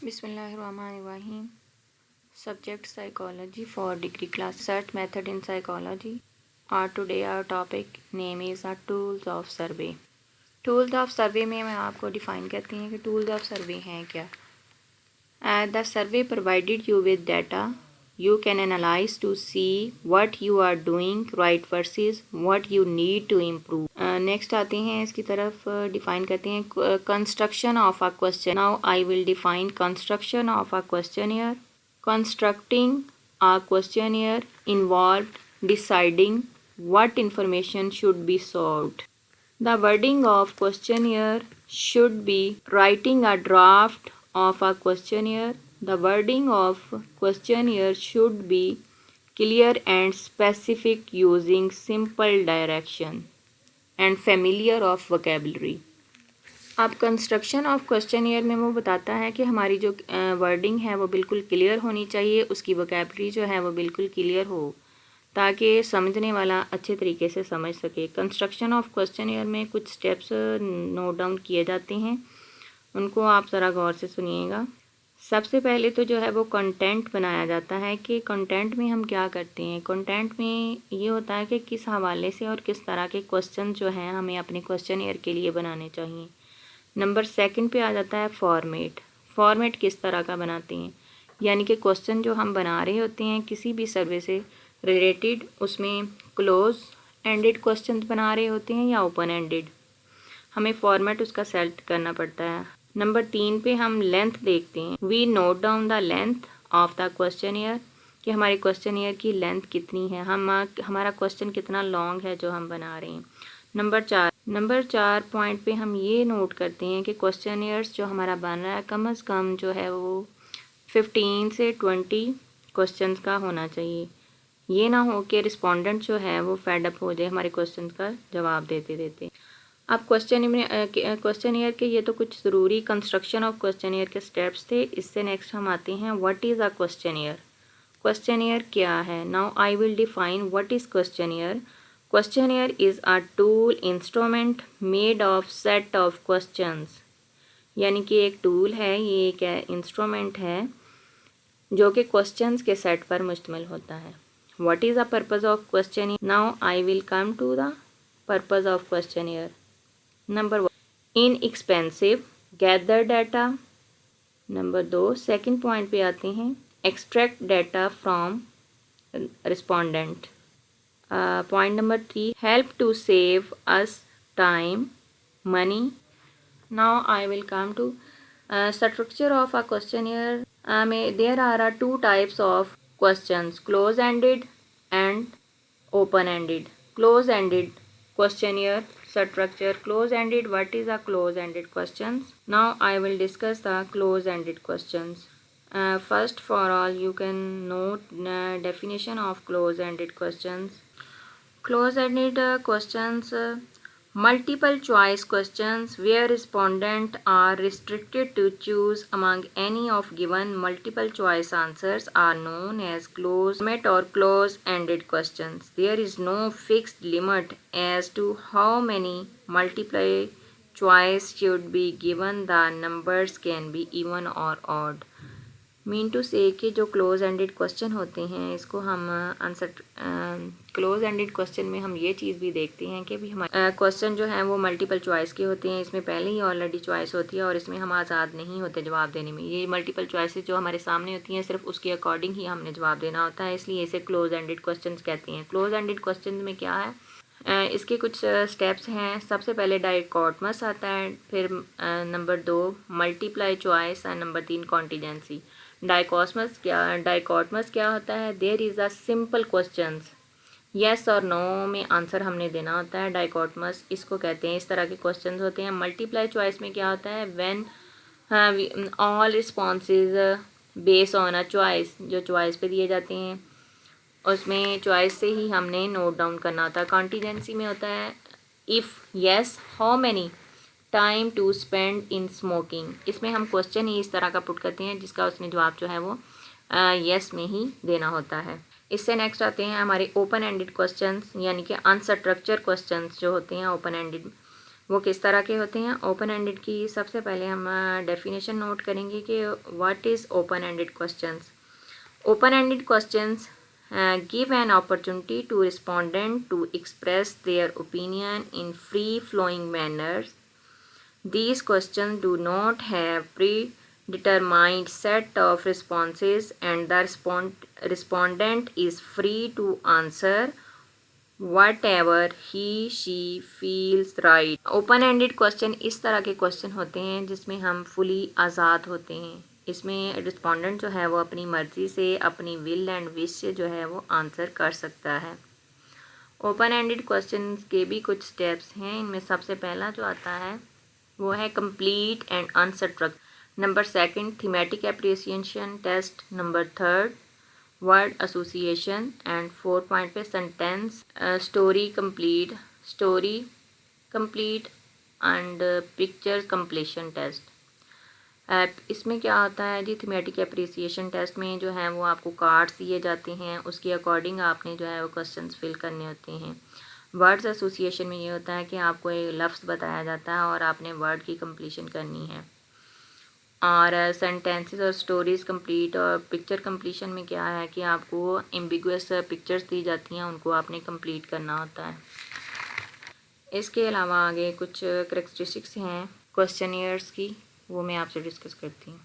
Bismillahirrahmanirrahim. Subject psychology for degree class. Search method in psychology. Today our topic name is tools of survey. Tools of survey में मैं आपको define करती हैं कि tools of survey हैं क्या. The survey provided you with data you can analyze to see what you are doing right versus what you need to improve. Next आते हैं इसकी तरफ. डिफाइन करते हैं construction of a question. Now I will define construction of a questionnaire. Constructing a questionnaire involved deciding what information should be solved. The wording of questionnaire should be writing a draft of a questionnaire. The wording of questionnaire should be clear and specific using simple direction and familiar of vocabulary. अब construction of questionnaire में वो बताता है कि हमारी जो wording है वो बिल्कुल क्लियर होनी चाहिए, उसकी वोकैबुलरी जो है वो बिल्कुल क्लियर हो ताकि समझने वाला अच्छे तरीके से समझ सके. कंस्ट्रक्शन ऑफ क्वेश्चनियर में कुछ स्टेप्स नोट डाउन किए जाते हैं, उनको आप ज़रा गौर से सुनिएगा. सबसे पहले तो जो है वो कंटेंट बनाया जाता है कि कंटेंट में हम क्या करते हैं. कंटेंट में ये होता है कि किस हवाले से और किस तरह के क्वेश्चन जो हैं हमें अपने क्वेश्चनियर के लिए बनाने चाहिए. नंबर सेकंड पे आ जाता है फॉर्मेट. फॉर्मेट किस तरह का बनाते हैं, यानी कि क्वेश्चन जो हम बना रहे होते हैं किसी भी सर्वे से रिलेटेड, उसमें क्लोज एंडेड क्वेश्चन बना रहे होते हैं या ओपन एंडेड, हमें फॉर्मेट उसका सेलेक्ट करना पड़ता है. नंबर 3 पे हम लेंथ देखते हैं. We note down the length of the questionnaire कि हमारे क्वेश्चनियर की लेंथ कितनी है, हमारा क्वेश्चन कितना लॉन्ग है जो हम बना रहे हैं. नंबर 4 पॉइंट पे हम ये नोट करते हैं कि क्वेश्चनियर्स जो हमारा बन रहा है कम अज़ कम जो है वो 15 से 20 क्वेश्चंस का होना चाहिए. ये ना हो कि रिस्पोंडेंट जो है वो फेड अप हो जाए हमारे क्वेश्चन का जवाब देते देते. अब क्वेश्चनियर के ये तो कुछ ज़रूरी कंस्ट्रक्शन ऑफ क्वेश्चनियर के स्टेप्स थे. इससे नेक्स्ट हम आते हैं what is a questionnaire. Questionnaire क्या है. Now I will define what is questionnaire. Questionnaire is a tool instrument made of set of questions. यानी कि एक टूल है, ये एक इंस्ट्रूमेंट है जो कि क्वेश्चंस के सेट पर मुश्तमिल होता है. What is the purpose of questionnaire? Now I will come to the purpose of questionnaire. Number 1, inexpensive, gather data. Number 2, second point पे आते हैं, extract data from respondent. Point number 3, help to save us time, money. Now I will come to structure of a questionnaire. There are two types of questions, close-ended and open-ended. Close-ended questionnaire structure. Close-ended, what is a close-ended questions? Now I will discuss the close-ended questions. First for all, you can note definition of close-ended questions. Close-ended questions, multiple choice questions where respondents are restricted to choose among any of given multiple choice answers are known as close-ended or close-ended questions. There is no fixed limit as to how many multiple choice should be given. The numbers can be even or odd. Mean to से कि जो close ended question होते हैं इसको हम answer close ended question में हम ये चीज़ भी देखते हैं कि भी हमारे क्वेश्चन जो हैं वो मल्टीपल चॉइस के होते हैं. इसमें पहले ही ऑलरेडी चॉइस होती है और इसमें हम आज़ाद नहीं होते जवाब देने में. ये मल्टीपल चॉइसेस जो हमारे सामने होती हैं सिर्फ उसके अकॉर्डिंग ही हमने जवाब देना होता है, इसलिए इसे क्लोज एंडेड क्वेश्चन कहते हैं. क्लोज एंडेड क्वेश्चन में क्या है, इसके कुछ स्टेप्स हैं. सबसे पहले डाइकोटमस आता है, फिर नंबर 2 मल्टीप्लाई चॉइस और नंबर 3 कॉन्टीजेंसी. डाइकोटमस क्या होता है, there is a simple questions, yes और नो में आंसर हमने देना होता है. डाइकोटमस इसको कहते हैं. इस तरह के क्वेश्चंस होते हैं. मल्टीप्लाई चॉइस में क्या होता है, when all responses base on a choice, जो चॉइस पे दिए जाते हैं उसमें चॉइस से ही हमने नोट डाउन करना होता है. कॉन्टीजेंसी में होता है if yes how many time to spend in smoking. इसमें हम क्वेश्चन ही इस तरह का पुट करते हैं जिसका उसने जवाब जो है वो येस में ही देना होता है. इससे नेक्स्ट आते हैं हमारे ओपन एंडेड क्वेश्चंस, यानी कि अनस्ट्रक्चर क्वेश्चंस जो होते हैं ओपन एंडेड. वो किस तरह के होते हैं। ओपन एंडेड की सबसे पहले हम डेफिनेशन नोट करेंगे कि what is open ended questions. Open ended questions give an opportunity to respondent to express their opinion in free flowing manners. These questions do not have predetermined set of responses and the respondent is free to answer whatever he she feels right. Open ended question इस तरह के question होते हैं जिसमें हम fully आज़ाद होते हैं। इसमें रिस्पोंडेंट जो है वो अपनी मर्ज़ी से, अपनी विल एंड विश से जो है वो आंसर कर सकता है। ओपन एंडेड क्वेश्चन के भी कुछ स्टेप्स हैं। इनमें सबसे पहला जो आता है वो है complete and unstructured. Number second thematic appreciation test. Number third word association and 4 point पे sentence story complete and picture completion test. इसमें क्या होता है जी, थीमेटिक एप्रिसिएशन टेस्ट में जो है वो आपको कार्ड्स दिए जाते हैं, उसके अकॉर्डिंग आपने जो है वो क्वेश्चंस फिल करने होते हैं। वर्ड्स एसोसिएशन में ये होता है कि आपको एक लफ्ज़ बताया जाता है और आपने वर्ड की कंप्लीशन करनी है। और सेंटेंसेस और स्टोरीज़ कंप्लीट और पिक्चर कंप्लीशन में क्या है कि आपको एम्बिगुअस पिक्चर्स दी जाती हैं, उनको आपने कंप्लीट करना होता है। इसके अलावा आगे कुछ करैक्टरिस्टिक्स हैं क्वेश्चनियर्स की, वो मैं आपसे डिस्कस करती हूँ।